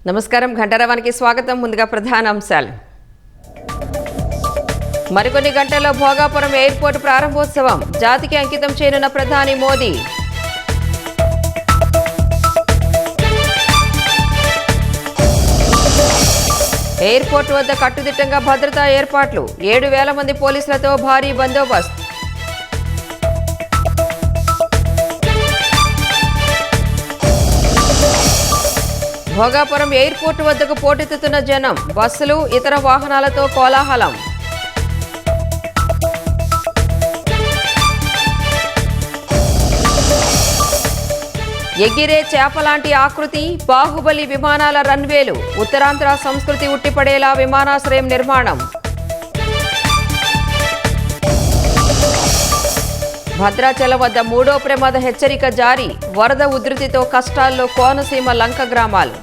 నమస్కారం. ఘంటారావానికి స్వాగతం. ముందుగా ప్రధాన అంశాలు. మరికొన్ని గంటల్లో భోగాపురం ఎయిర్పోర్ట్ ప్రారంభోత్సవం జాతికి అంకితం చేయనున్న ప్రధాని మోదీ. ఎయిర్పోర్ట్ వద్ద కట్టుదిట్టంగా భద్రతా ఏర్పాట్లు, 7,000 మంది పోలీసులతో భారీ బందోబస్తు. భోగాపురం ఎయిర్పోర్టు వద్దకు పోటెత్తుతున్న జనం, బస్సులు ఇతర వాహనాలతో కోలాహలం. ఎగిరే చేపలాంటి ఆకృతి, బాహుబలి విమానాల రన్వేలు, ఉత్తరాంధ్ర సంస్కృతి ఉట్టిపడేలా విమానాశ్రయం నిర్మాణం. భద్రాచలం వద్ద 3వ ప్రమాద హెచ్చరిక జారీ, వరద ఉధృతితో కష్టాల్లో కోనసీమ లంక గ్రామాలు.